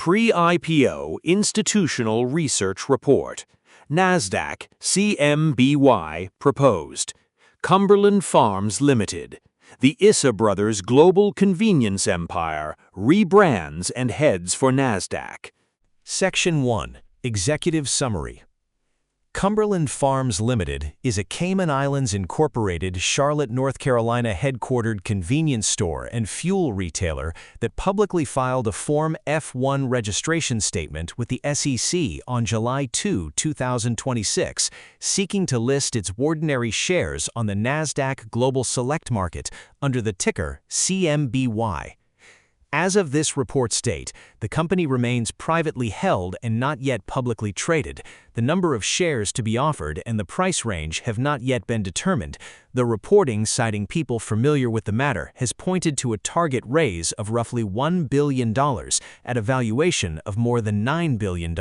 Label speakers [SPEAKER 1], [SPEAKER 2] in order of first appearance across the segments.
[SPEAKER 1] Pre-IPO Institutional Research Report. Nasdaq CMBY proposed. Cumberland Farms Limited. The Issa Brothers Global Convenience Empire rebrands and heads for Nasdaq.
[SPEAKER 2] Section 1. Executive Summary. Cumberland Farms Limited is a Cayman Islands Incorporated, Charlotte, North Carolina headquartered convenience store and fuel retailer that publicly filed a Form F-1 registration statement with the SEC on July 2, 2026, seeking to list its ordinary shares on the Nasdaq Global Select Market under the ticker CMBY. As of this report's date, the company remains privately held and not yet publicly traded. The number of shares to be offered and the price range have not yet been determined. The reporting, citing people familiar with the matter, has pointed to a target raise of roughly $1 billion at a valuation of more than $9 billion.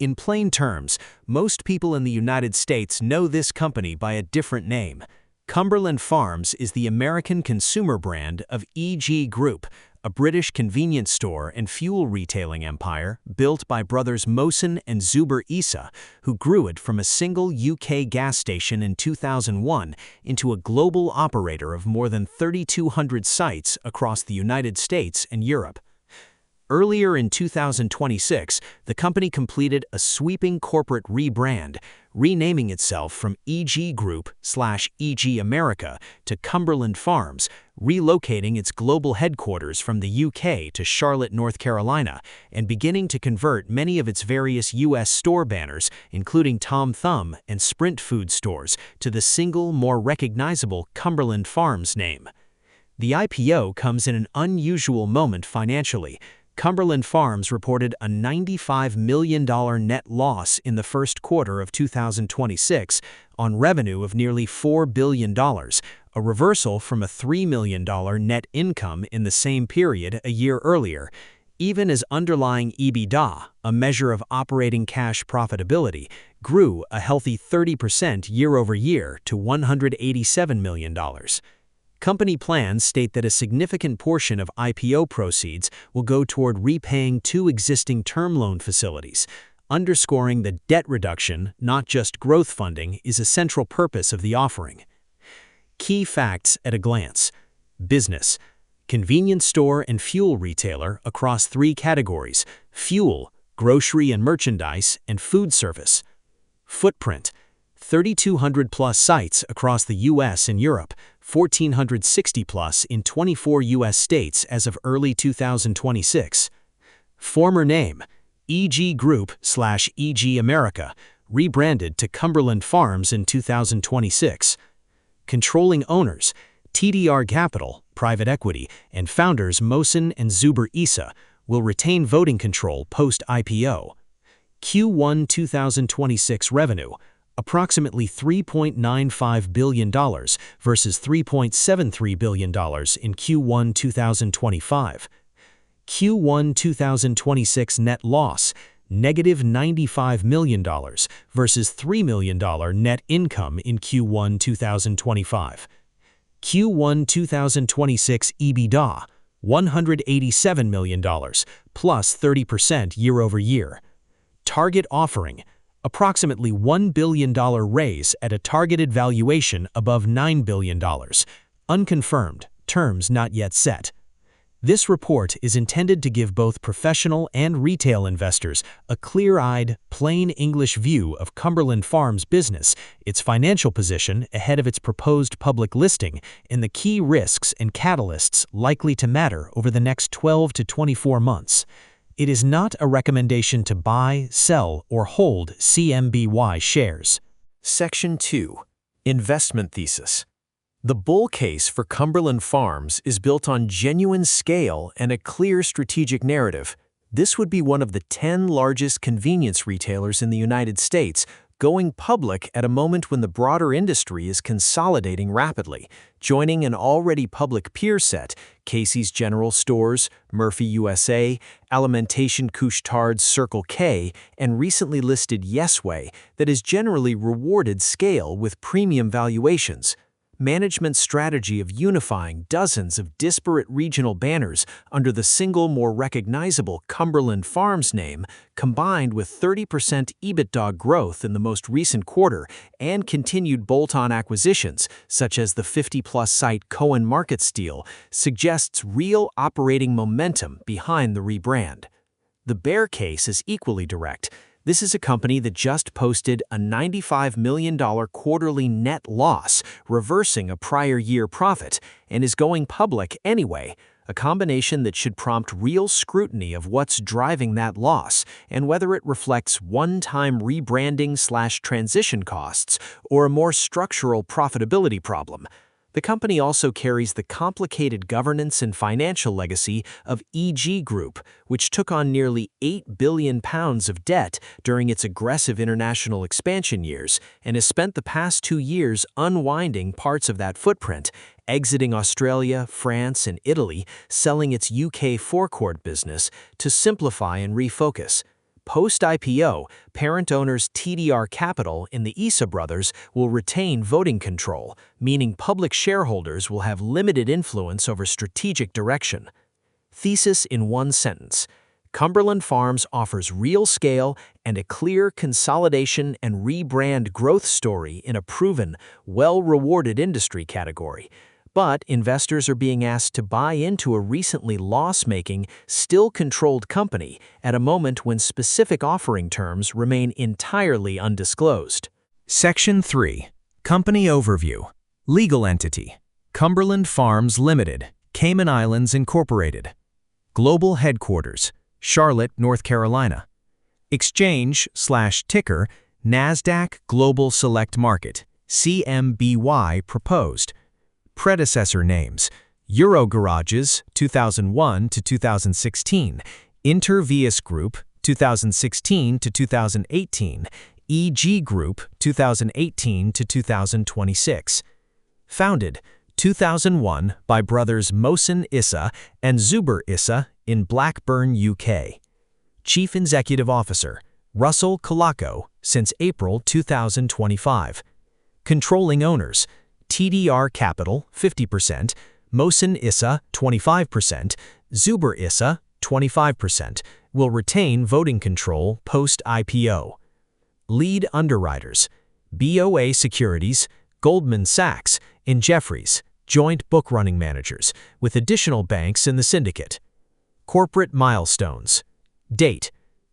[SPEAKER 2] In plain terms, most people in the United States know this company by a different name. Cumberland Farms is the American consumer brand of EG Group, a British convenience store and fuel retailing empire built by brothers Mohsen and Zuber Issa, who grew it from a single UK gas station in 2001 into a global operator of more than 3,200 sites across the United States and Europe. Earlier in 2026, the company completed a sweeping corporate rebrand, renaming itself from EG Group/EG America to Cumberland Farms, relocating its global headquarters from the UK to Charlotte, North Carolina, and beginning to convert many of its various US store banners, including Tom Thumb and Sprint food stores, to the single, more recognizable Cumberland Farms name. The IPO comes in an unusual moment financially. Cumberland Farms reported a $95 million net loss in the first quarter of 2026 on revenue of nearly $4 billion, a reversal from a $3 million net income in the same period a year earlier, even as underlying EBITDA, a measure of operating cash profitability, grew a healthy 30% year-over-year to $187 million. Company plans state that a significant portion of IPO proceeds will go toward repaying two existing term loan facilities, underscoring that debt reduction, not just growth funding, is a central purpose of the offering. Key facts at a glance. Business: convenience store and fuel retailer across three categories: fuel, grocery and merchandise, and food service. Footprint: 3,200 plus sites across the US and Europe, 1,460 plus in 24 US states as of early 2026. Former name: EG Group/EG America, rebranded to Cumberland Farms in 2026. Controlling owners: TDR Capital, private equity, and founders Mohsen and Zuber Issa will retain voting control post-IPO. Q1 2026 revenue: approximately $3.95 billion versus $3.73 billion in Q1 2025. Q1 2026 net loss: negative $95 million versus $3 million net income in Q1 2025. Q1 2026 EBITDA: $187 million, plus 30% year-over-year. Target offering: approximately $1 billion raise at a targeted valuation above $9 billion. Unconfirmed, terms not yet set. This report is intended to give both professional and retail investors a clear-eyed, plain English view of Cumberland Farms' business, its financial position ahead of its proposed public listing, and the key risks and catalysts likely to matter over the next 12 to 24 months. It is not a recommendation to buy, sell, or hold CMBY shares. Section 2. Investment Thesis. The bull case for Cumberland Farms is built on genuine scale and a clear strategic narrative. This would be one of the 10 largest convenience retailers in the United States, going public at a moment when the broader industry is consolidating rapidly, joining an already public peer set, Casey's General Stores, Murphy USA, Alimentation Couche-Tard's Circle K, and recently listed Yesway, that has generally rewarded scale with premium valuations. Management's strategy of unifying dozens of disparate regional banners under the single, more recognizable Cumberland Farms name, combined with 30% EBITDA growth in the most recent quarter and continued bolt-on acquisitions, such as the 50-plus site Cohen Markets deal, suggests real operating momentum behind the rebrand. The bear case is equally direct. This is a company that just posted a $95 million quarterly net loss, reversing a prior year profit, and is going public anyway, a combination that should prompt real scrutiny of what's driving that loss and whether it reflects one-time rebranding/transition costs or a more structural profitability problem. The company also carries the complicated governance and financial legacy of EG Group, which took on nearly £8 billion of debt during its aggressive international expansion years and has spent the past 2 years unwinding parts of that footprint, exiting Australia, France, and Italy, selling its UK forecourt business to simplify and refocus. Post-IPO, parent owners TDR Capital and the ISA brothers will retain voting control, meaning public shareholders will have limited influence over strategic direction. Thesis in one sentence: Cumberland Farms offers real scale and a clear consolidation and rebrand growth story in a proven, well-rewarded industry category. But investors are being asked to buy into a recently loss-making, still-controlled company at a moment when specific offering terms remain entirely undisclosed. Section 3. Company Overview. Legal Entity. Cumberland Farms Limited, Cayman Islands Incorporated. Global Headquarters, Charlotte, North Carolina. Exchange/ticker, Nasdaq Global Select Market, CMBY proposed. Predecessor names: Euro Garages, 2001 to 2016, Intervius Group, 2016 to 2018, EG Group, 2018 to 2026. Founded 2001 by brothers Mohsen Issa and Zuber Issa in Blackburn, UK. Chief Executive Officer Russell Kalako since April 2025. Controlling owners: TDR Capital, 50%, Mohsen Issa, 25%, Zuber Issa, 25%, will retain voting control post-IPO. Lead underwriters: BOA Securities, Goldman Sachs, and Jefferies, joint book-running managers, with additional banks in the syndicate. Corporate milestones. Date: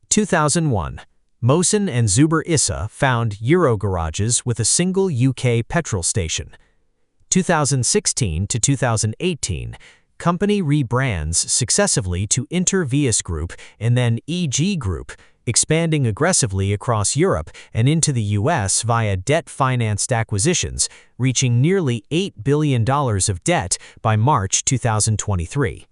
[SPEAKER 2] 2001. Mohsen and Zuber Issa found Euro Garages with a single UK petrol station. 2016 to 2018, company rebrands successively to Intervius Group and then EG Group, expanding aggressively across Europe and into the US via debt-financed acquisitions, reaching nearly $8 billion of debt by March 2023.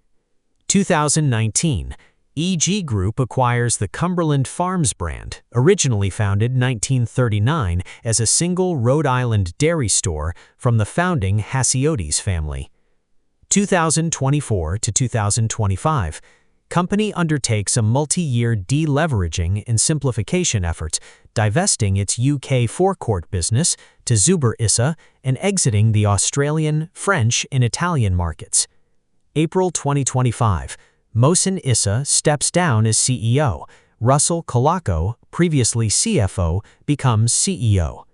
[SPEAKER 2] 2019, EG Group acquires the Cumberland Farms brand, originally founded in 1939 as a single Rhode Island dairy store from the founding Hasiodes family. 2024 to 2025, company undertakes a multi-year deleveraging and simplification effort, divesting its UK forecourt business to Zuber Issa and exiting the Australian, French, and Italian markets. April 2025, Mohsen Issa steps down as CEO. Russell Kalako, previously CFO, becomes CEO.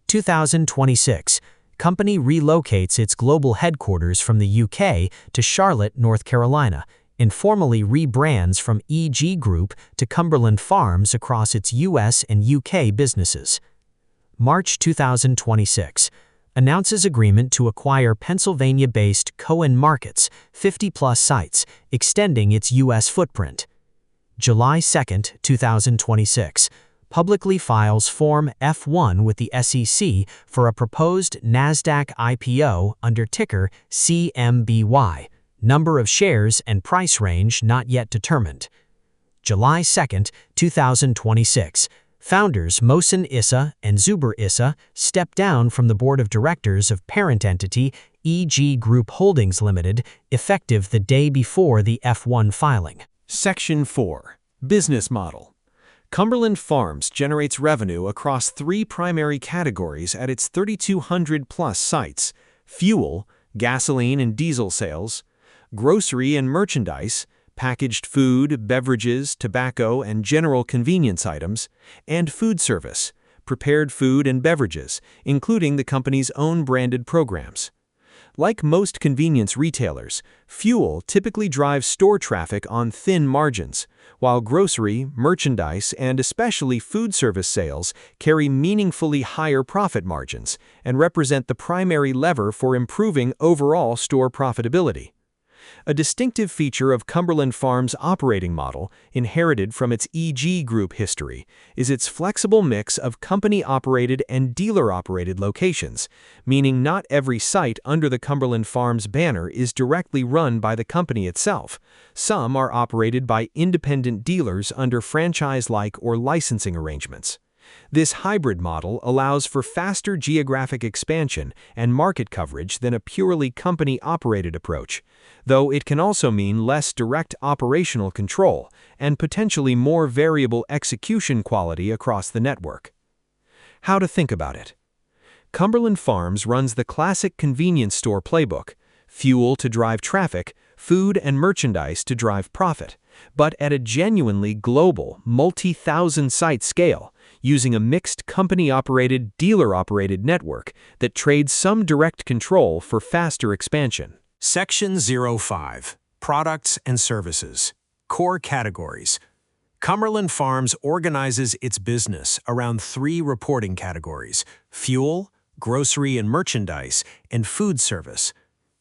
[SPEAKER 2] 2026, company relocates its global headquarters from the UK to Charlotte, North Carolina, and formally rebrands from EG Group to Cumberland Farms across its US and UK businesses. March 2026. Announces agreement to acquire Pennsylvania-based Cohen Markets, 50-plus sites, extending its U.S. footprint. July 2, 2026. Publicly files Form F-1 with the SEC for a proposed Nasdaq IPO under ticker CMBY. Number of shares and price range not yet determined. July 2, 2026. Founders Mohsen Issa and Zuber Issa step down from the board of directors of parent entity EG Group Holdings Limited, effective the day before the F-1 filing.
[SPEAKER 1] Section 4. Business Model. Cumberland Farms generates revenue across 3 primary categories at its 3,200-plus sites: fuel, gasoline and diesel sales, grocery and merchandise, packaged food, beverages, tobacco, and general convenience items, and food service, prepared food and beverages, including the company's own branded programs. Like most convenience retailers, fuel typically drives store traffic on thin margins, while grocery, merchandise, and especially food service sales carry meaningfully higher profit margins and represent the primary lever for improving overall store profitability. A distinctive feature of Cumberland Farms' operating model, inherited from its EG Group history, is its flexible mix of company-operated and dealer-operated locations, meaning not every site under the Cumberland Farms banner is directly run by the company itself. Some are operated by independent dealers under franchise-like or licensing arrangements. This hybrid model allows for faster geographic expansion and market coverage than a purely company-operated approach, though it can also mean less direct operational control and potentially more variable execution quality across the network. How to think about it. Cumberland Farms runs the classic convenience store playbook: fuel to drive traffic, food and merchandise to drive profit, but at a genuinely global, multi-thousand-site scale, using a mixed company-operated, dealer-operated network that trades some direct control for faster expansion.
[SPEAKER 2] Section 05. Products and Services. Core Categories. Cumberland Farms organizes its business around 3 reporting categories: fuel, grocery and merchandise, and food service.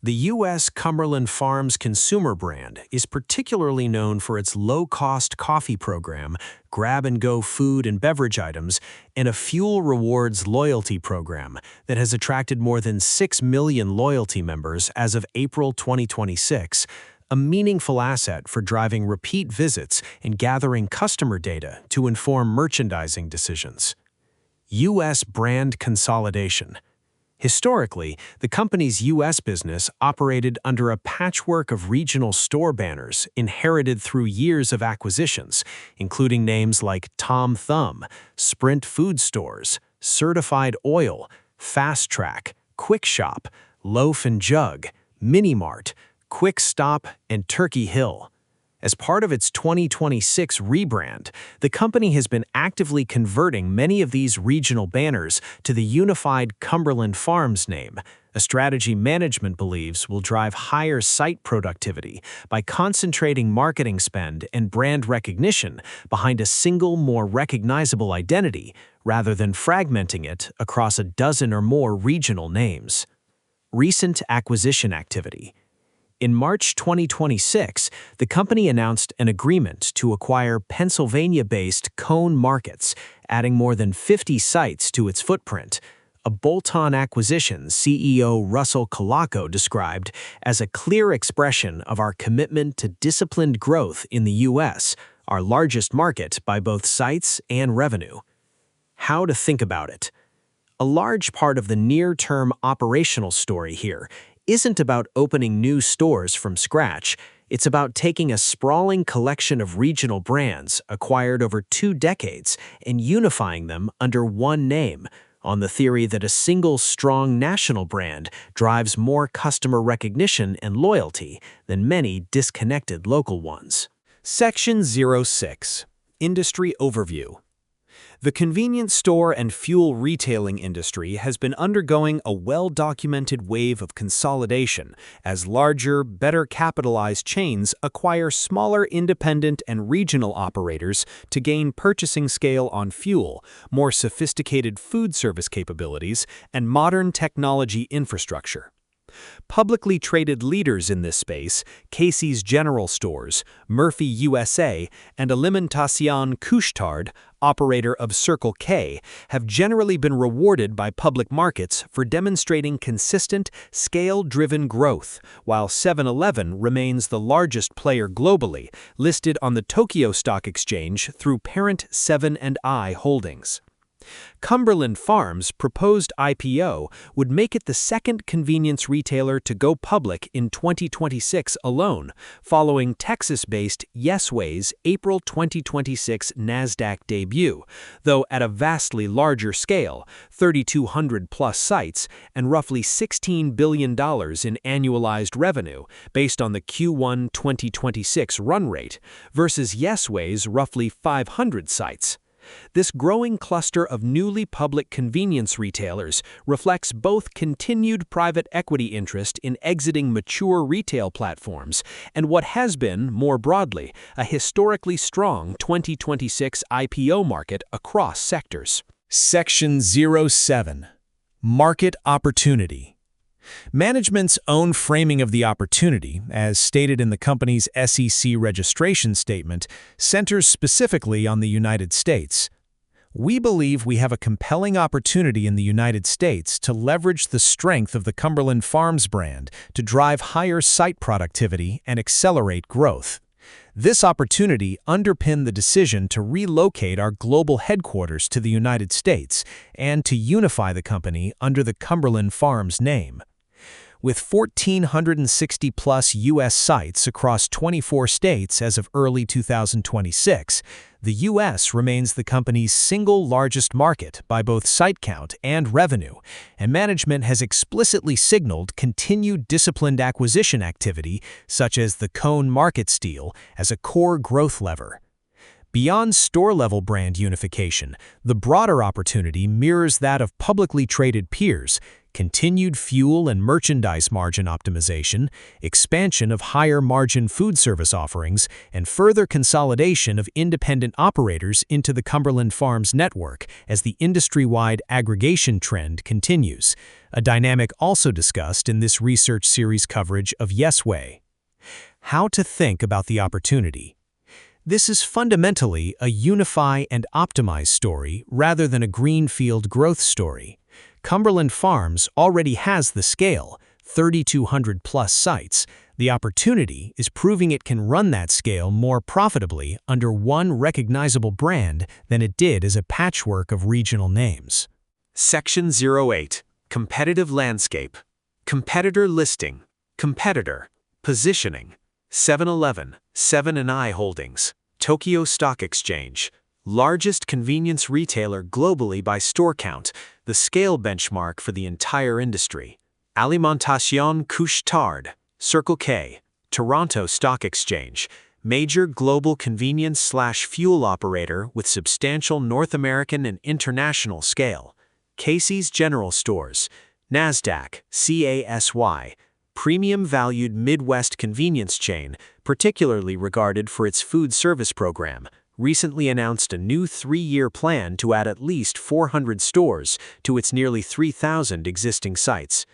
[SPEAKER 2] The U.S. Cumberland Farms consumer brand is particularly known for its low-cost coffee program, grab-and-go food and beverage items, and a fuel rewards loyalty program that has attracted more than 6 million loyalty members as of April 2026, a meaningful asset for driving repeat visits and gathering customer data to inform merchandising decisions. U.S. brand consolidation. Historically, the company's U.S. business operated under a patchwork of regional store banners inherited through years of acquisitions, including names like Tom Thumb, Sprint Food Stores, Certified Oil, Fast Track, Quick Shop, Loaf and Jug, Mini Mart, Quick Stop, and Turkey Hill. As part of its 2026 rebrand, the company has been actively converting many of these regional banners to the unified Cumberland Farms name, a strategy management believes will drive higher site productivity by concentrating marketing spend and brand recognition behind a single, more recognizable identity rather than fragmenting it across a dozen or more regional names. Recent acquisition activity. In March 2026, the company announced an agreement to acquire Pennsylvania-based Cone Markets, adding more than 50 sites to its footprint. A bolt-on acquisition CEO Russell Colaco described as a clear expression of our commitment to disciplined growth in the U.S., our largest market by both sites and revenue. How to think about it. A large part of the near-term operational story here isn't about opening new stores from scratch. It's about taking a sprawling collection of regional brands acquired over 2 decades and unifying them under one name, on the theory that a single strong national brand drives more customer recognition and loyalty than many disconnected local ones.
[SPEAKER 1] Section 06. Industry Overview. The convenience store and fuel retailing industry has been undergoing a well-documented wave of consolidation as larger, better capitalized chains acquire smaller independent and regional operators to gain purchasing scale on fuel, more sophisticated food service capabilities, and modern technology infrastructure. Publicly traded leaders in this space, Casey's General Stores, Murphy USA, and Alimentation Couche-Tard, operator of Circle K, have generally been rewarded by public markets for demonstrating consistent, scale-driven growth, while 7-Eleven remains the largest player globally, listed on the Tokyo Stock Exchange through parent 7&I Holdings. Cumberland Farms' proposed IPO would make it the second convenience retailer to go public in 2026 alone, following Texas-based Yesway's April 2026 Nasdaq debut, though at a vastly larger scale, 3,200-plus sites and roughly $16 billion in annualized revenue based on the Q1 2026 run rate, versus Yesway's roughly 500 sites. This growing cluster of newly public convenience retailers reflects both continued private equity interest in exiting mature retail platforms and what has been, more broadly, a historically strong 2026 IPO market across sectors.
[SPEAKER 2] Section 07. Market Opportunity. Management's own framing of the opportunity, as stated in the company's SEC registration statement, centers specifically on the United States. We believe we have a compelling opportunity in the United States to leverage the strength of the Cumberland Farms brand to drive higher site productivity and accelerate growth. This opportunity underpinned the decision to relocate our global headquarters to the United States and to unify the company under the Cumberland Farms name. With 1,460-plus U.S. sites across 24 states as of early 2026, the U.S. remains the company's single largest market by both site count and revenue, and management has explicitly signaled continued disciplined acquisition activity, such as the Cone Markets deal, as a core growth lever. Beyond store-level brand unification, the broader opportunity mirrors that of publicly traded peers: continued fuel and merchandise margin optimization, expansion of higher-margin food service offerings, and further consolidation of independent operators into the Cumberland Farms network as the industry-wide aggregation trend continues, a dynamic also discussed in this research series coverage of Yesway. How to think about the opportunity. This is fundamentally a unify and optimize story rather than a greenfield growth story. Cumberland Farms already has the scale, 3,200-plus sites. The opportunity is proving it can run that scale more profitably under one recognizable brand than it did as a patchwork of regional names.
[SPEAKER 1] Section 08. Competitive Landscape. Competitor Listing. Competitor. Positioning. 7-Eleven, 7&I Holdings, Tokyo Stock Exchange. Largest convenience retailer globally by store count, the scale benchmark for the entire industry. Alimentation Couche-Tard, Circle K, Toronto Stock Exchange. Major global convenience/fuel operator with substantial North American and international scale. Casey's General Stores, Nasdaq, CASY. Premium valued Midwest convenience chain, particularly regarded for its food service program, recently announced a new 3-year plan to add at least 400 stores to its nearly 3,000 existing sites.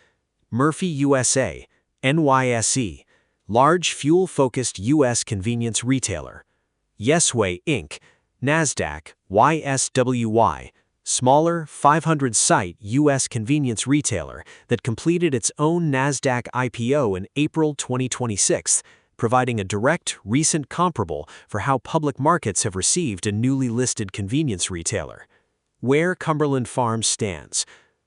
[SPEAKER 1] Murphy USA, NYSE, large fuel-focused U.S. convenience retailer. Yesway Inc., Nasdaq, YSWY, smaller, 500-site U.S. convenience retailer that completed its own Nasdaq IPO in April 2026, providing a direct, recent comparable for how public markets have received a newly listed convenience retailer. Where Cumberland Farms stands.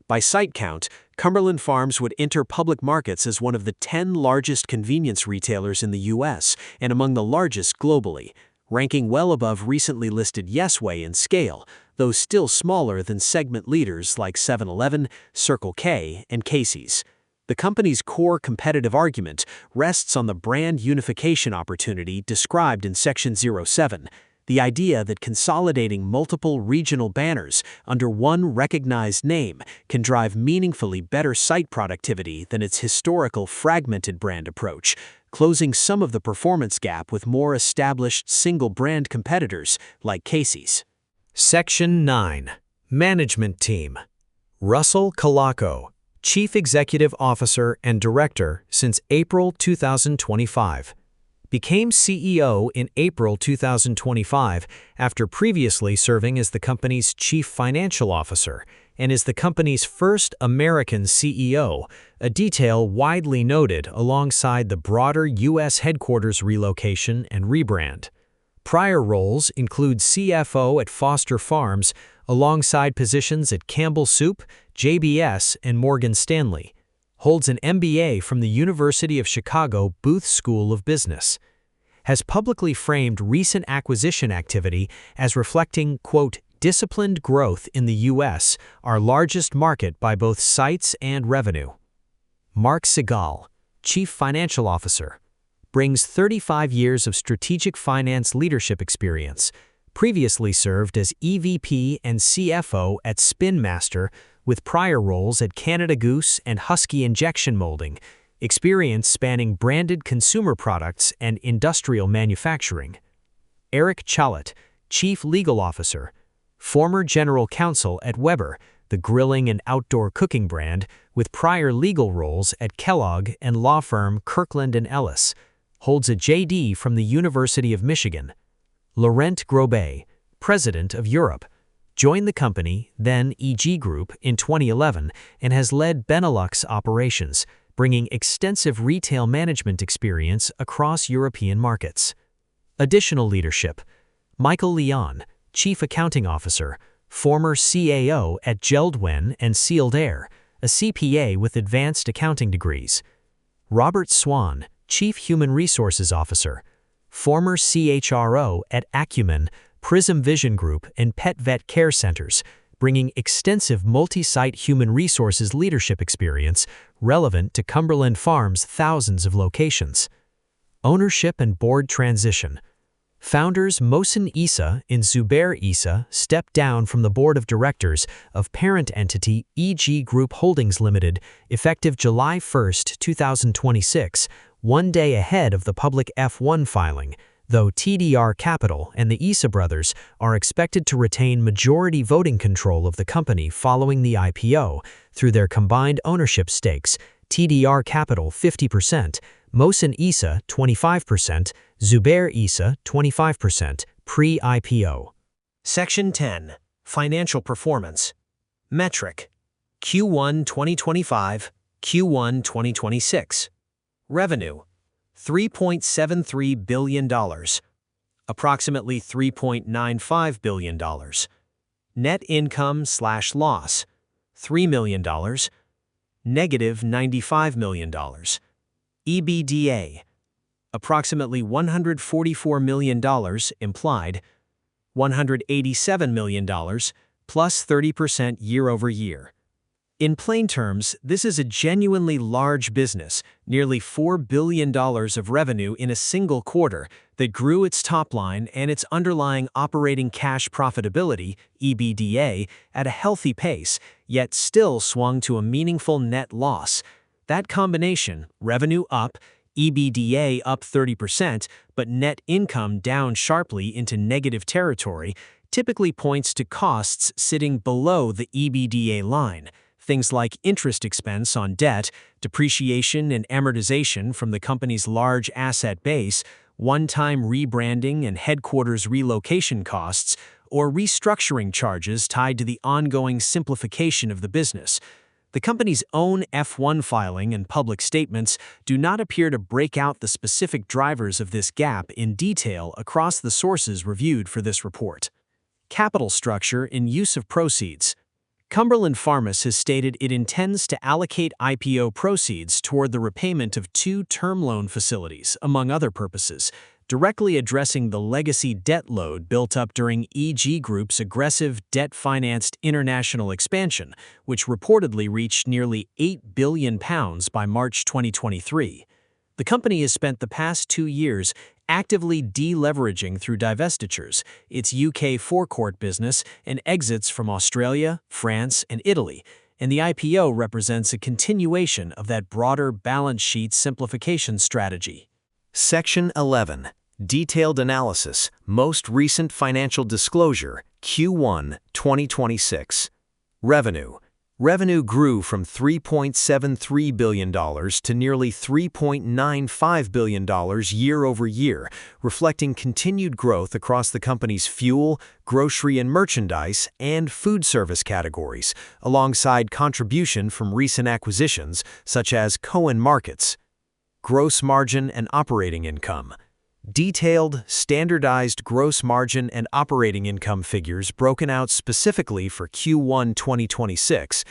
[SPEAKER 1] By site count, Cumberland Farms would enter public markets as one of the 10 largest convenience retailers in the U.S. and among the largest globally, ranking well above recently listed Yesway in scale, though still smaller than segment leaders like 7-Eleven, Circle K, and Casey's. The company's core competitive argument rests on the brand unification opportunity described in Section 07, the idea that consolidating multiple regional banners under one recognized name can drive meaningfully better site productivity than its historical fragmented brand approach, closing some of the performance gap with more established single-brand competitors like Casey's.
[SPEAKER 2] Section 9. Management Team. Russell Colaco, Chief Executive Officer and Director since April 2025. Became CEO in April 2025 after previously serving as the company's Chief Financial Officer and is the company's first American CEO, a detail widely noted alongside the broader U.S. headquarters relocation and rebrand.
[SPEAKER 1] Prior roles include CFO at Foster Farms, alongside positions at Campbell Soup, JBS, and Morgan Stanley. Holds an MBA from the University of Chicago Booth School of Business. Has publicly framed recent acquisition activity as reflecting, quote, disciplined growth in the U.S., our largest market by both sites and revenue. Mark Segal, Chief Financial Officer. Brings 35 years of strategic finance leadership experience. Previously served as EVP and CFO at Spin Master, with prior roles at Canada Goose and Husky Injection Molding. Experience spanning branded consumer products and industrial manufacturing. Eric Chalet, Chief Legal Officer. Former General Counsel at Weber, the grilling and outdoor cooking brand, with prior legal roles at Kellogg and law firm Kirkland & Ellis. Holds a JD from the University of Michigan. Laurent Grobet, President of Europe. Joined the company, then EG Group, in 2011 and has led Benelux operations, bringing extensive retail management experience across European markets. Additional leadership. Michael Leon, Chief Accounting Officer, former CAO at Geldwen and Sealed Air, a CPA with advanced accounting degrees. Robert Swan, Chief Human Resources Officer, former CHRO at Acumen, Prism Vision Group, and Pet Vet Care Centers, bringing extensive multi-site human resources leadership experience relevant to Cumberland Farms' thousands of locations. Ownership and board transition. Founders Mohsen Issa and Zubair Issa stepped down from the board of directors of parent entity EG Group Holdings Limited effective July 1, 2026, one day ahead of the public F-1 filing, though TDR Capital and the Issa brothers are expected to retain majority voting control of the company following the IPO through their combined ownership stakes, TDR Capital 50%, Mohsen Issa 25%, Zubair Issa 25%, pre-IPO. Section 10. Financial Performance. Metric. Q1 2025, Q1 2026. Revenue, $3.73 billion, approximately $3.95 billion. Net income/loss, $3 million, negative $95 million. EBITDA, approximately $144 million implied, $187 million, plus 30% year-over-year. In plain terms, this is a genuinely large business, nearly $4 billion of revenue in a single quarter, that grew its top line and its underlying operating cash profitability, EBITDA, at a healthy pace, yet still swung to a meaningful net loss. That combination, revenue up, EBITDA up 30%, but net income down sharply into negative territory, typically points to costs sitting below the EBITDA line. Things like interest expense on debt, depreciation and amortization from the company's large asset base, one-time rebranding and headquarters relocation costs, or restructuring charges tied to the ongoing simplification of the business. The company's own F-1 filing and public statements do not appear to break out the specific drivers of this gap in detail across the sources reviewed for this report. Capital structure and use of proceeds. Cumberland Farms has stated it intends to allocate IPO proceeds toward the repayment of 2 term loan facilities, among other purposes, directly addressing the legacy debt load built up during EG Group's aggressive debt-financed international expansion, which reportedly reached nearly £8 billion by March 2023. The company has spent the past 2 years actively deleveraging through divestitures, its UK forecourt business, and exits from Australia, France, and Italy, and the IPO represents a continuation of that broader balance sheet simplification strategy. Section 11. Detailed Analysis, Most Recent Financial Disclosure, Q1 2026. Revenue. Revenue grew from $3.73 billion to nearly $3.95 billion year-over-year, reflecting continued growth across the company's fuel, grocery and merchandise, and food service categories, alongside contribution from recent acquisitions such as Cohen Markets. Gross margin and operating income.
[SPEAKER 2] Detailed, standardized gross margin and operating income figures broken out specifically for Q1 2026,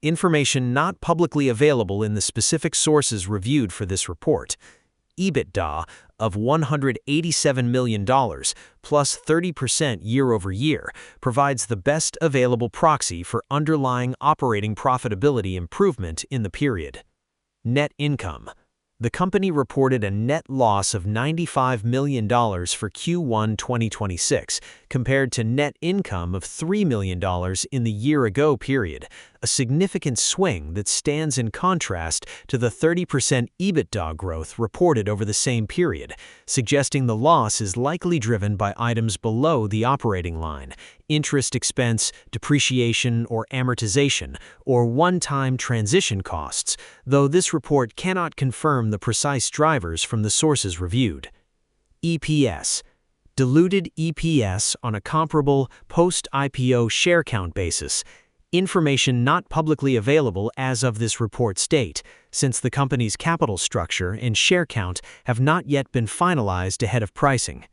[SPEAKER 2] information not publicly available in the specific sources reviewed for this report. EBITDA of $187 million, plus 30% year-over-year, provides the best available proxy for underlying operating profitability improvement in the period. Net income. The company reported a net loss of $95 million for Q1 2026, compared to net income of $3 million in the year-ago period, a significant swing that stands in contrast to the 30% EBITDA growth reported over the same period, suggesting the loss is likely driven by items below the operating line: interest expense, depreciation or amortization, or one-time transition costs, though this report cannot confirm the precise drivers from the sources reviewed. EPS. Diluted EPS on a comparable post-IPO share count basis. Information not publicly available as of this report's date, since the company's capital structure and share count have not yet been finalized ahead of pricing.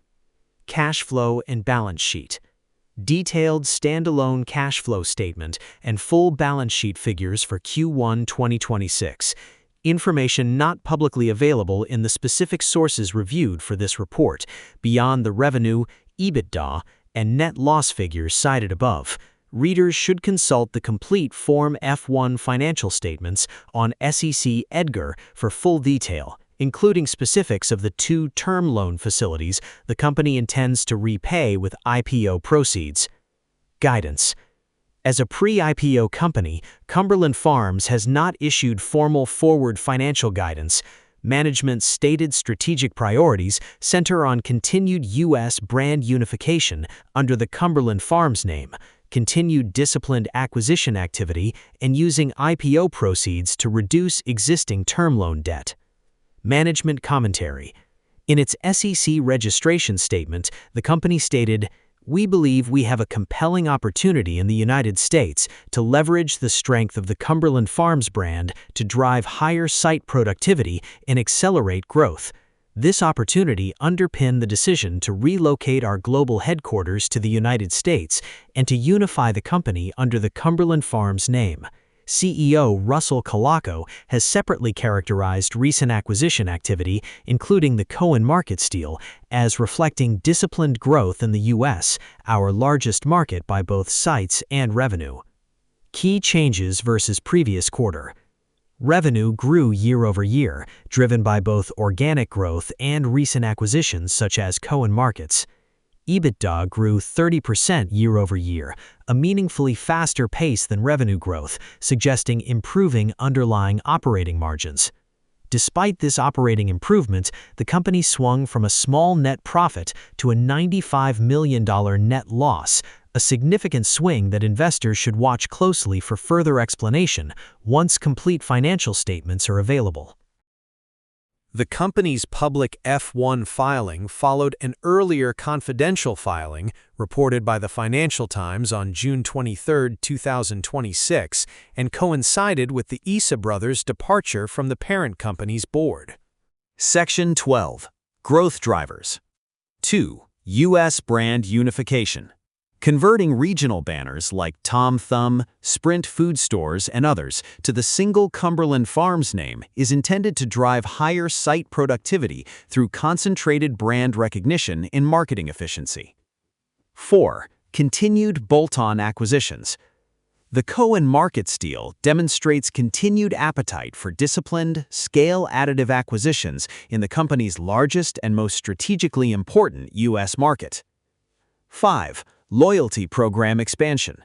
[SPEAKER 2] Cash flow and balance sheet. Detailed standalone cash flow statement and full balance sheet figures for Q1 2026. Information not publicly available in the specific sources reviewed for this report, beyond the revenue, EBITDA, and net loss figures cited above. Readers should consult the complete Form F-1 financial statements on SEC EDGAR for full detail, including specifics of the 2 term loan facilities the company intends to repay with IPO proceeds. Guidance. As a pre-IPO company, Cumberland Farms has not issued formal forward financial guidance. Management's stated strategic priorities center on continued U.S. brand unification under the Cumberland Farms name, continued disciplined acquisition activity, and using IPO proceeds to reduce existing term loan debt. Management commentary. In its SEC registration statement, the company stated, "We believe we have a compelling opportunity in the United States to leverage the strength of the Cumberland Farms brand to drive higher site productivity and accelerate growth. This opportunity underpinned the decision to relocate our global headquarters to the United States and to unify the company under the Cumberland Farms name." CEO Russell Colaco has separately characterized recent acquisition activity, including the Cohen Markets deal, as reflecting disciplined growth in the U.S., our largest market by both sites and revenue. Key changes versus previous quarter. Revenue grew year-over-year, driven by both organic growth and recent acquisitions such as Cohen Markets. EBITDA grew 30% year-over-year, a meaningfully faster pace than revenue growth, suggesting improving underlying operating margins. Despite this operating improvement, the company swung from a small net profit to a $95 million net loss, a significant swing that investors should watch closely for further explanation once complete financial statements are available. The company's public F-1 filing followed an earlier confidential filing reported by the Financial Times on June 23, 2026, and coincided with the Issa brothers' departure from the parent company's board. Section 12. Growth Drivers. 2. U.S. Brand Unification. Converting regional banners like Tom Thumb, Sprint food stores, and others to the single Cumberland Farms name is intended to drive higher site productivity through concentrated brand recognition and marketing efficiency. 4. Continued bolt-on acquisitions. The Cohen Markets deal demonstrates continued appetite for disciplined, scale-additive acquisitions in the company's largest and most strategically important U.S. market. 5. Loyalty program expansion.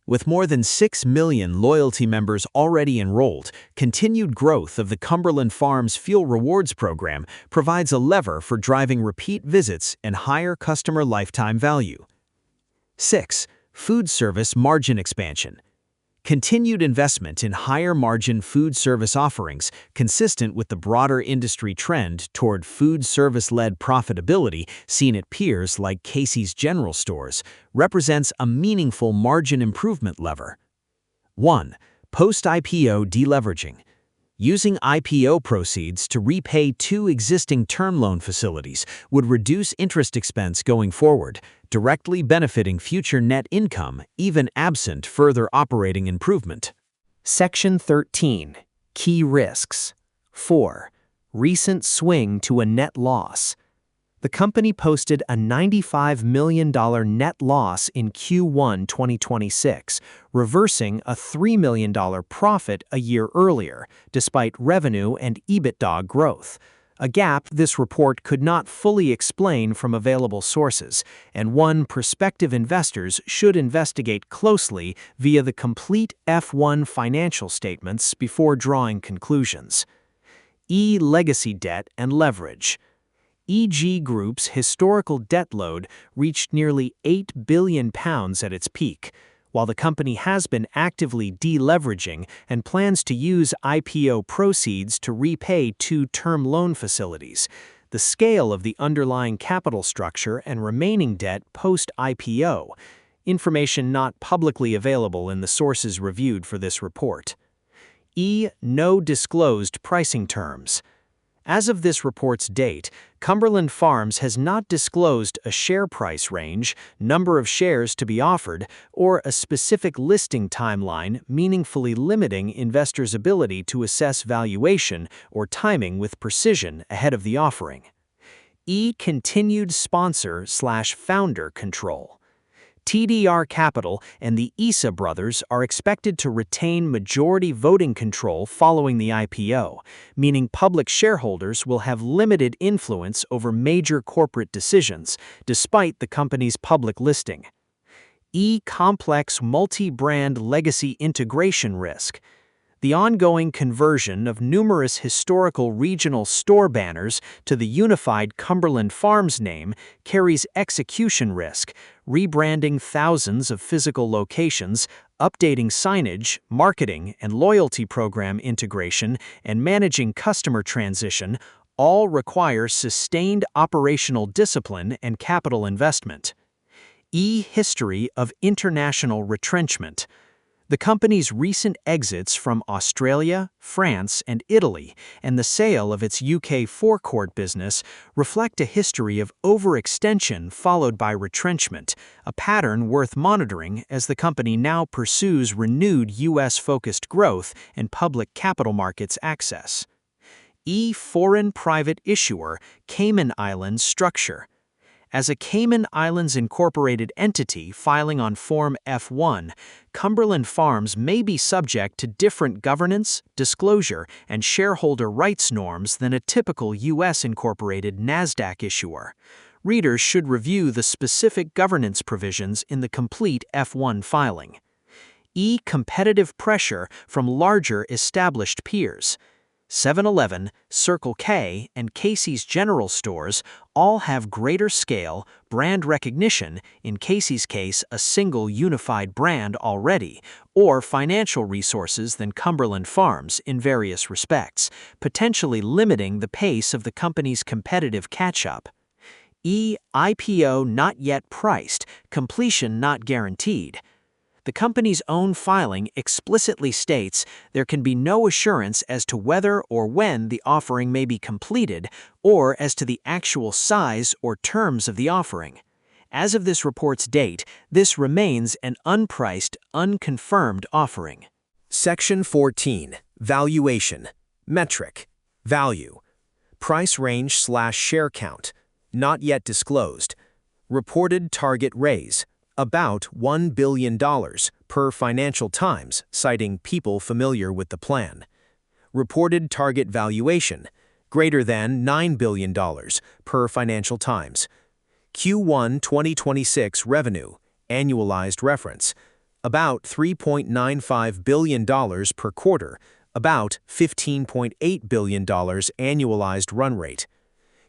[SPEAKER 2] With more than 6 million loyalty members already enrolled, continued growth of the Cumberland Farms Fuel Rewards program provides a lever for driving repeat visits and higher customer lifetime value. 6. Food service margin expansion. Continued investment in higher-margin food service offerings, consistent with the broader industry trend toward food service-led profitability seen at peers like Casey's General Stores, represents a meaningful margin improvement lever. 1. Post-IPO deleveraging.
[SPEAKER 1] Using IPO proceeds to repay 2 existing term loan facilities would reduce interest expense going forward, directly benefiting future net income even absent further operating improvement.
[SPEAKER 2] Section 13. Key risks. 4. Recent swing to a net loss. The company posted a $95 million net loss in Q1 2026, reversing a $3 million profit a year earlier, despite revenue and EBITDA growth. A gap this report could not fully explain from available sources, and one prospective investors should investigate closely via the complete F1 financial statements before drawing conclusions. Legacy debt and leverage. EG Group's historical debt load reached nearly £8 billion at its peak, while the company has been actively deleveraging and plans to use IPO proceeds to repay 2 term loan facilities. The scale of the underlying capital structure and remaining debt post-IPO, information not publicly available in the sources reviewed for this report. No disclosed pricing terms. As of this report's date, Cumberland Farms has not disclosed a share price range, number of shares to be offered, or a specific listing timeline meaningfully limiting investors' ability to assess valuation or timing with precision ahead of the offering. Continued sponsor/founder control. TDR Capital and the Issa brothers are expected to retain majority voting control following the IPO, meaning public shareholders will have limited influence over major corporate decisions, despite the company's public listing. Complex multi-brand legacy integration risk. The ongoing conversion of numerous historical regional store banners to the unified Cumberland Farms name carries execution risk, rebranding thousands of physical locations, updating signage, marketing and loyalty program integration, and managing customer transition all require sustained operational discipline and capital investment. History of international retrenchment. The company's recent exits from Australia, France, and Italy, and the sale of its UK forecourt business reflect a history of overextension followed by retrenchment, a pattern worth monitoring as the company now pursues renewed US-focused growth and public capital markets access. Foreign private issuer, Cayman Islands structure. As a Cayman Islands incorporated entity filing on Form F1, Cumberland Farms may be subject to different governance, disclosure, and shareholder rights norms than a typical U.S. incorporated Nasdaq issuer. Readers should review the specific governance provisions in the complete F1 filing. Competitive pressure from larger established peers. 7-Eleven, Circle K, and Casey's General Stores all have greater scale, brand recognition, in Casey's case a single unified brand already, or financial resources than Cumberland Farms in various respects, potentially limiting the pace of the company's competitive catch-up. IPO not yet priced, completion not guaranteed. The company's own filing explicitly states there can be no assurance as to whether or when the offering may be completed or as to the actual size or terms of the offering. As of this report's date, this remains an unpriced, unconfirmed offering. Section 14. Valuation. Metric. Value. Price range/share count. Not yet disclosed. Reported target raise. About $1 billion, per Financial Times, citing people familiar with the plan. Reported target valuation, greater than $9 billion, per Financial Times. Q1 2026 revenue, annualized reference, about $3.95 billion per quarter, about $15.8 billion annualized run rate.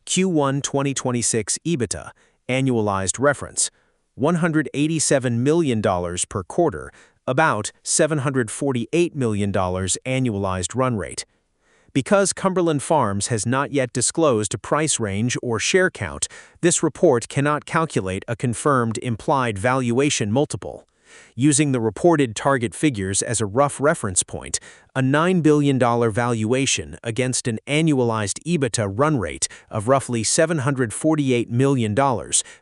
[SPEAKER 2] Q1 2026 EBITDA, annualized reference, $187 million per quarter, about $748 million annualized run rate. Because Cumberland Farms has not yet disclosed a price range or share count, this report cannot calculate a confirmed implied valuation multiple. Using the reported target figures as a rough reference point, a $9 billion valuation against an annualized EBITDA run rate of roughly $748 million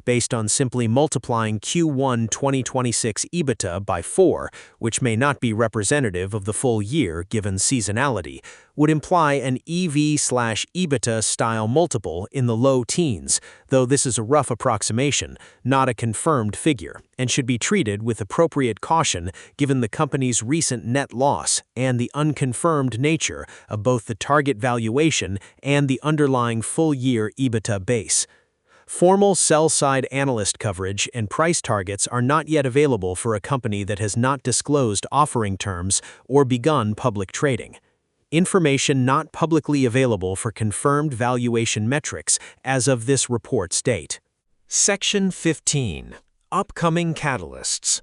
[SPEAKER 2] based on simply multiplying Q1 2026 EBITDA by 4, which may not be representative of the full year given seasonality, would imply an EV/EBITDA style multiple in the low teens, though this is a rough approximation, not a confirmed figure, and should be treated with appropriate caution given the company's recent net loss and the unconfirmed nature of both the target valuation and the underlying full-year EBITDA base. Formal sell-side analyst coverage and price targets are not yet available for a company that has not disclosed offering terms or begun public trading. Information not publicly available for confirmed valuation metrics as of this report's date. Section 15. Upcoming catalysts.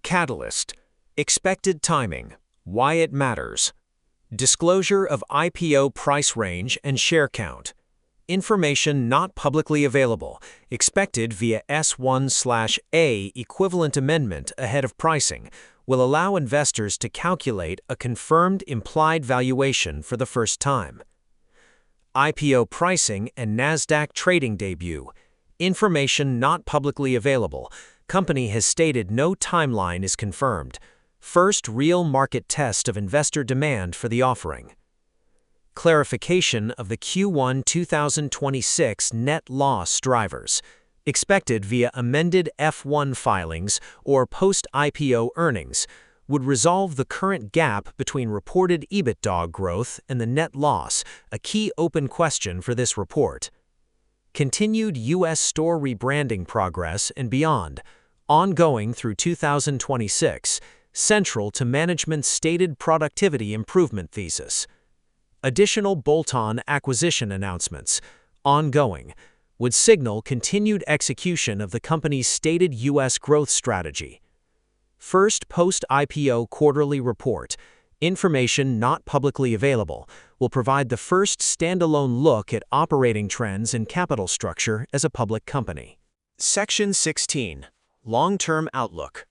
[SPEAKER 2] Catalyst. Expected timing. Why it matters. Disclosure of IPO price range and share count. Information not publicly available, expected via S1/A equivalent amendment ahead of pricing, will allow investors to calculate a confirmed implied valuation for the first time. IPO pricing and Nasdaq trading debut. Information not publicly available. Company has stated no timeline is confirmed. First real market test of investor demand for the offering. Clarification of the Q1 2026 net loss drivers, expected via amended F1 filings or post-IPO earnings, would resolve the current gap between reported EBITDA growth and the net loss, a key open question for this report. Continued U.S. store rebranding progress and beyond, ongoing through 2026, central to management's stated productivity improvement thesis. Additional bolt-on acquisition announcements, ongoing, would signal continued execution of the company's stated U.S. growth strategy. First post-IPO quarterly report, information not publicly available, will provide the first standalone look at operating trends and capital structure as a public company. Section 16. Long-term outlook.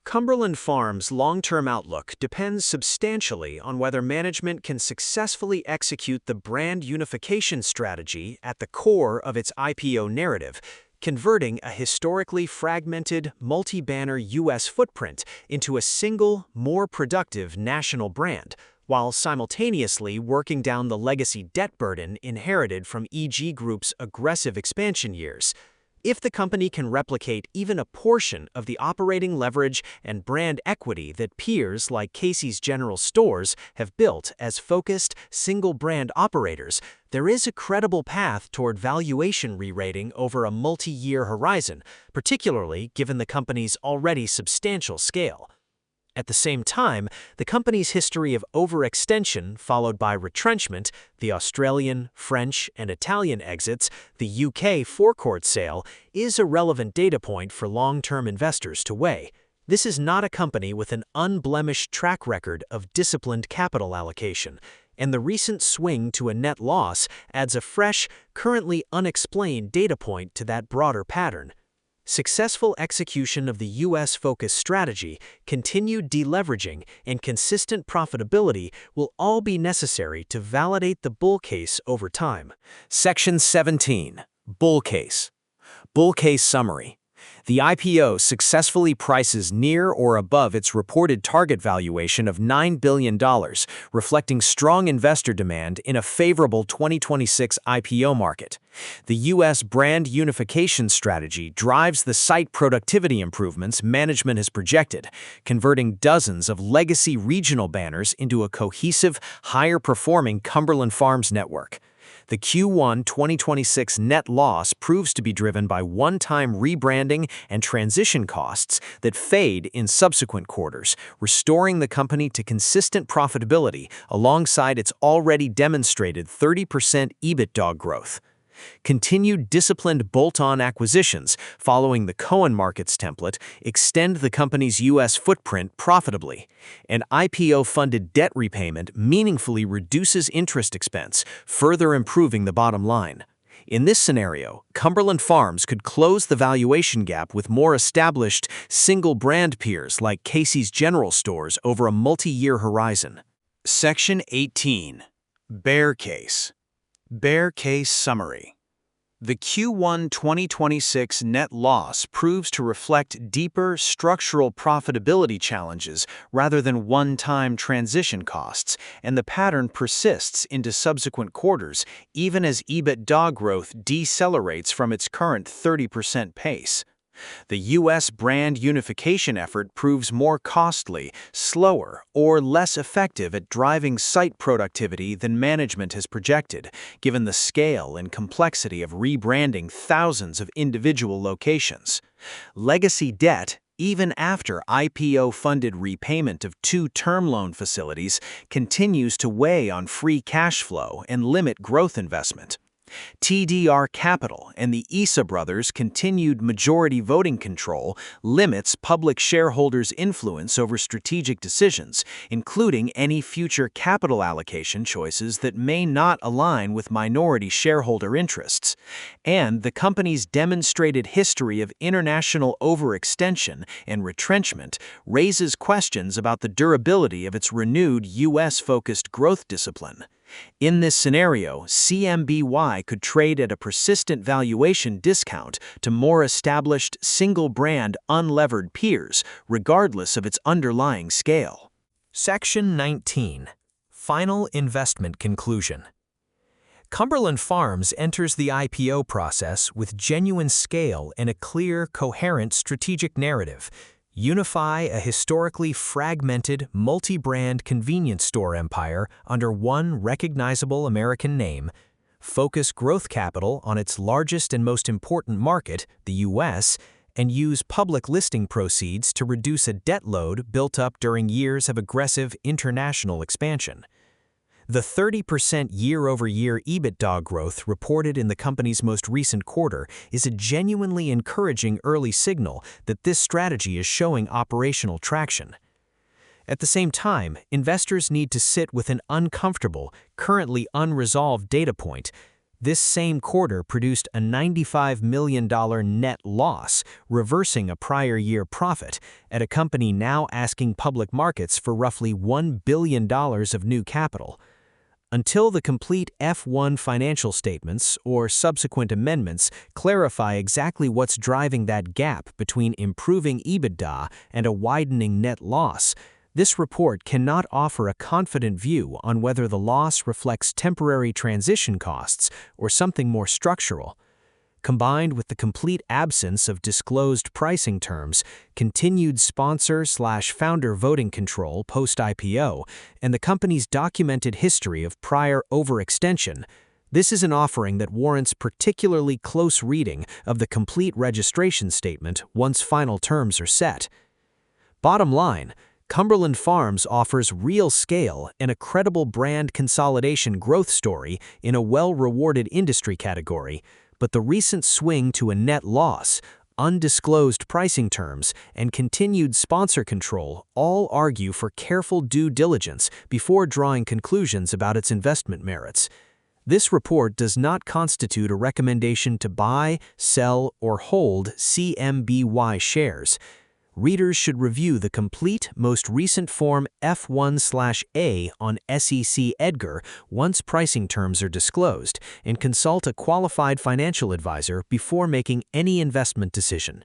[SPEAKER 2] Cumberland Farms' long-term outlook depends substantially on whether management can successfully execute the brand unification strategy at the core of its IPO narrative, converting a historically fragmented, multi-banner U.S. footprint into a single, more productive national brand, while simultaneously working down the legacy debt burden inherited from EG Group's aggressive expansion years. If the company can replicate even a portion of the operating leverage and brand equity that peers like Casey's General Stores have built as focused, single-brand operators, there is a credible path toward valuation re-rating over a multi-year horizon, particularly given the company's already substantial scale. At the same time, the company's history of overextension followed by retrenchment, the Australian, French, and Italian exits, the UK forecourt sale, is a relevant data point for long-term investors to weigh. This is not a company with an unblemished track record of disciplined capital allocation, and the recent swing to a net loss adds a fresh, currently unexplained data point to that broader pattern. Successful execution of the U.S.-focused strategy, continued deleveraging, and consistent profitability will all be necessary to validate the bull case over time. Section 17. Bull Case. Bull Case Summary. The IPO successfully prices near or above its reported target valuation of $9 billion, reflecting strong investor demand in a favorable 2026 IPO market. The U.S. brand unification strategy drives the site productivity improvements management has projected, converting dozens of legacy regional banners into a cohesive, higher-performing Cumberland Farms network. The Q1 2026 net loss proves to be driven by one-time rebranding and transition costs that fade in subsequent quarters, restoring the company to consistent profitability alongside its already demonstrated 30% EBITDA growth. Continued disciplined bolt-on acquisitions following the Cohen Markets template extend the company's U.S. footprint profitably. An IPO-funded debt repayment meaningfully reduces interest expense, further improving the bottom line. In this scenario, Cumberland Farms could close the valuation gap with more established, single-brand peers like Casey's General Stores over a multi-year horizon. Section 18. Bear Case. Bear Case Summary. The Q1 2026 net loss proves to reflect deeper structural profitability challenges rather than one-time transition costs, and the pattern persists into subsequent quarters even as EBITDA growth decelerates from its current 30% pace. The U.S. brand unification effort proves more costly, slower, or less effective at driving site productivity than management has projected, given the scale and complexity of rebranding thousands of individual locations. Legacy debt, even after IPO-funded repayment of 2 term loan facilities, continues to weigh on free cash flow and limit growth investment. TDR Capital and the Issa brothers' continued majority voting control limits public shareholders' influence over strategic decisions, including any future capital allocation choices that may not align with minority shareholder interests. And the company's demonstrated history of international overextension and retrenchment raises questions about the durability of its renewed U.S.-focused growth discipline. In this scenario, CMBY could trade at a persistent valuation discount to more established, single-brand, unlevered peers, regardless of its underlying scale.
[SPEAKER 1] Section 19. Final Investment Conclusion. Cumberland Farms enters the IPO process with genuine scale and a clear, coherent strategic narrative. Unify a historically fragmented, multi-brand convenience store empire under one recognizable American name, focus growth capital on its largest and most important market, the U.S., and use public listing proceeds to reduce a debt load built up during years of aggressive international expansion. The 30% year-over-year EBITDA growth reported in the company's most recent quarter is a genuinely encouraging early signal that this strategy is showing operational traction. At the same time, investors need to sit with an uncomfortable, currently unresolved data point. This same quarter produced a $95 million net loss, reversing a prior year profit, at a company now asking public markets for roughly $1 billion of new capital. Until the complete F1 financial statements or subsequent amendments clarify exactly what's driving that gap between improving EBITDA and a widening net loss, this report cannot offer a confident view on whether the loss reflects temporary transition costs or something more structural. Combined with the complete absence of disclosed pricing terms, continued sponsor/founder voting control post-IPO, and the company's documented history of prior overextension, this is an offering that warrants particularly close reading of the complete registration statement once final terms are set. Bottom line, Cumberland Farms offers real scale and a credible brand consolidation growth story in a well-rewarded industry category, but the recent swing to a net loss, undisclosed pricing terms, and continued sponsor control all argue for careful due diligence before drawing conclusions about its investment merits. This report does not constitute a recommendation to buy, sell, or hold CMBY shares. Readers should review the complete, most recent Form F1/A on SEC EDGAR once pricing terms are disclosed, and consult a qualified financial advisor before making any investment decision.